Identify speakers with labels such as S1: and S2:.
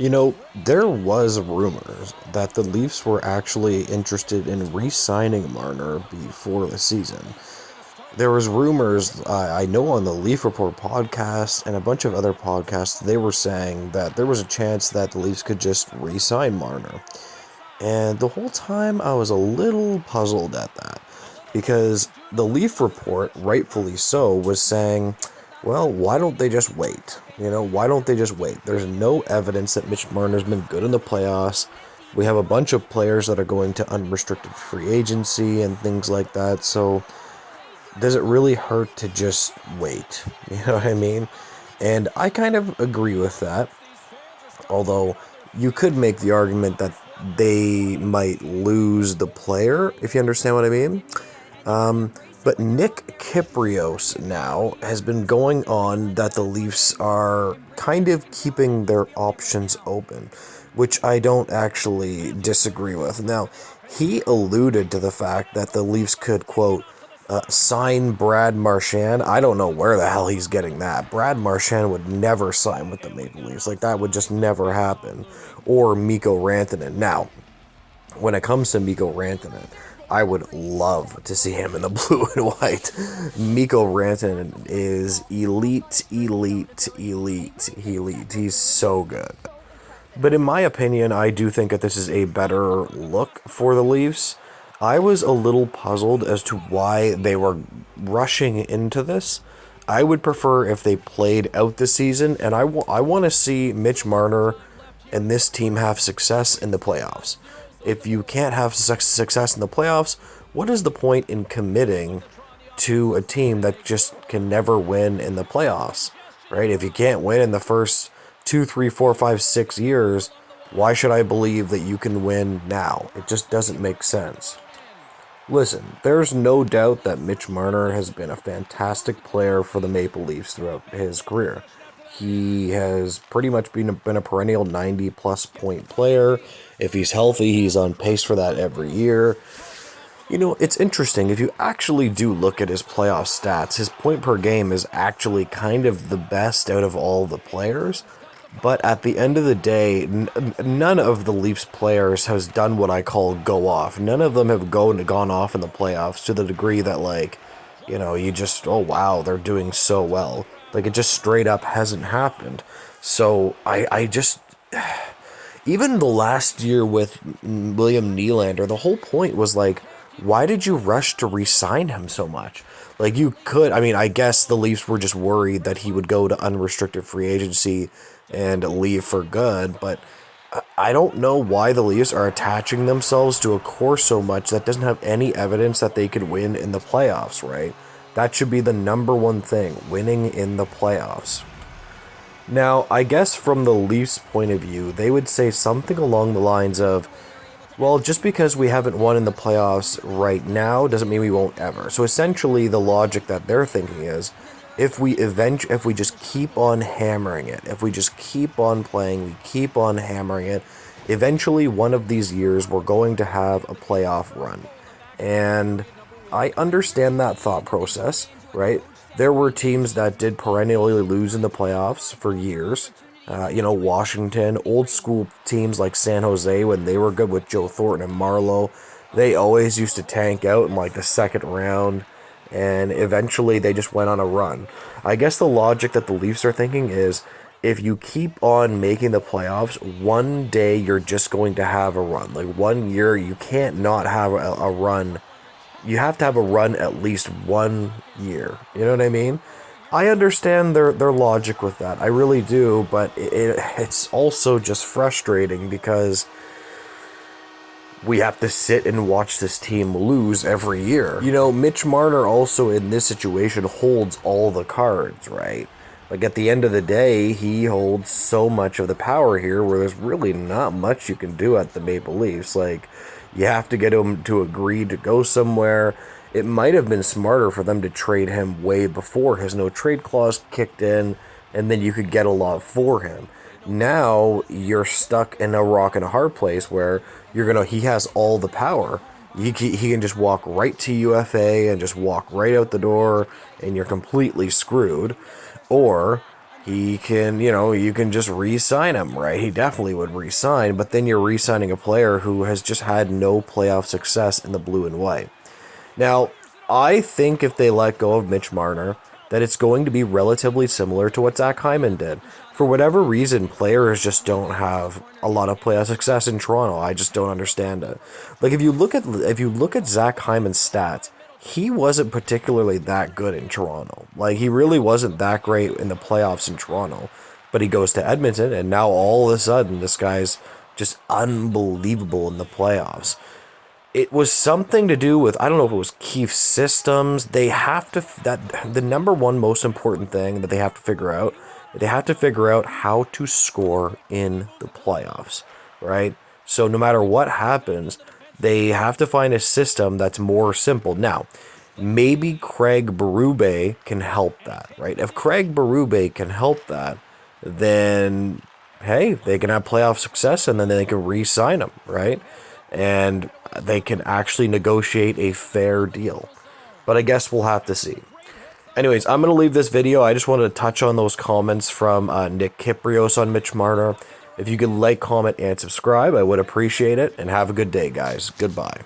S1: There was rumors that the Leafs were actually interested in re-signing Marner before the season. There was rumors, I know on the Leaf Report podcast and a bunch of other podcasts, they were saying that there was a chance that the Leafs could just re-sign Marner. And the whole time I was a little puzzled at that because the Leaf Report, rightfully so, was saying, well, why don't they just wait? Why don't they just wait? There's no evidence that Mitch Marner's been good in the playoffs. We have a bunch of players that are going to unrestricted free agency and things like that. So does it really hurt to just wait? You know what I mean? And I kind of agree with that. Although you could make the argument that they might lose the player, if you understand what I mean. But Nick Kyprios now has been going on that the Leafs are kind of keeping their options open, which I don't actually disagree with. Now, he alluded to the fact that the Leafs could, quote, sign Brad Marchand. I don't know where the hell he's getting that. Brad Marchand would never sign with the Maple Leafs. Like, that would just never happen. Or Mikko Rantanen. Now, when it comes to Mikko Rantanen, I would love to see him in the blue and white. Mikko Rantanen is elite, elite, elite, elite. He's so good. But in my opinion, I do think that this is a better look for the Leafs. I was a little puzzled as to why they were rushing into this. I would prefer if they played out the season, and I want to see Mitch Marner and this team have success in the playoffs. If you can't have success in the playoffs, what is the point in committing to a team that just can never win in the playoffs, right? If you can't win in the first 2, 3, 4, 5, 6 years, why should I believe that you can win now? It just doesn't make sense. Listen, there's no doubt that Mitch Marner has been a fantastic player for the Maple Leafs throughout his career. He has pretty much been a perennial 90-plus point player. If he's healthy, he's on pace for that every year. It's interesting. If you actually do look at his playoff stats, his point per game is actually kind of the best out of all the players. But at the end of the day, none of the Leafs players has done what I call go off. None of them have gone off in the playoffs to the degree that, you just, oh wow, they're doing so well. Like, it just straight up hasn't happened. So I just, even the last year with William Nylander, the whole point was like, why did you rush to re-sign him so much? Like, you could, I guess the Leafs were just worried that he would go to unrestricted free agency and leave for good, but I don't know why the Leafs are attaching themselves to a core so much that doesn't have any evidence that they could win in the playoffs, right? That should be the number one thing, winning in the playoffs. Now, I guess from the Leafs' point of view, they would say something along the lines of, well, just because we haven't won in the playoffs right now doesn't mean we won't ever. So essentially, the logic that they're thinking is, if we just keep on hammering it, if we just keep on playing, we keep on hammering it, eventually one of these years we're going to have a playoff run. And I understand that thought process, right? There were teams that did perennially lose in the playoffs for years. Washington, old school teams like San Jose, when they were good with Joe Thornton and Marlowe, they always used to tank out in the second round, and eventually they just went on a run. I guess the logic that the Leafs are thinking is, if you keep on making the playoffs, one day you're just going to have a run. Like, 1 year, you can't not have a run. You have to have a run at least 1 year. You know what I mean? I understand their logic with that. I really do, but it's also just frustrating because we have to sit and watch this team lose every year. Mitch Marner also in this situation holds all the cards, right? Like, at the end of the day, he holds so much of the power here where there's really not much you can do at the Maple Leafs. Like, you have to get him to agree to go somewhere. It might have been smarter for them to trade him way before his no-trade clause kicked in, and then you could get a lot for him. Now, you're stuck in a rock and a hard place where he has all the power. He can just walk right to UFA and just walk right out the door, and you're completely screwed. Or he can, you can just re-sign him, right? He definitely would re-sign, but then you're re-signing a player who has just had no playoff success in the blue and white. Now, I think if they let go of Mitch Marner, that it's going to be relatively similar to what Zach Hyman did. For whatever reason, players just don't have a lot of playoff success in Toronto. I just don't understand it. Like if you look at Zach Hyman's stats, he wasn't particularly that good in Toronto. Like he really wasn't that great in the playoffs in Toronto. But he goes to Edmonton, and now all of a sudden, this guy's just unbelievable in the playoffs. It was something to do with, I don't know if it was Keith's systems. They have to, that the number one most important thing that they have to figure out how to score in the playoffs, right? So no matter what happens, they have to find a system that's more simple. Now, maybe Craig Berube can help that, right? If Craig Berube can help that, then hey, they can have playoff success and then they can re-sign him, right? And they can actually negotiate a fair deal. But I guess we'll have to see. Anyways, I'm going to leave this video. I just wanted to touch on those comments from Nick Kiprios on Mitch Marner. If you could like, comment, and subscribe, I would appreciate it. And have a good day, guys. Goodbye.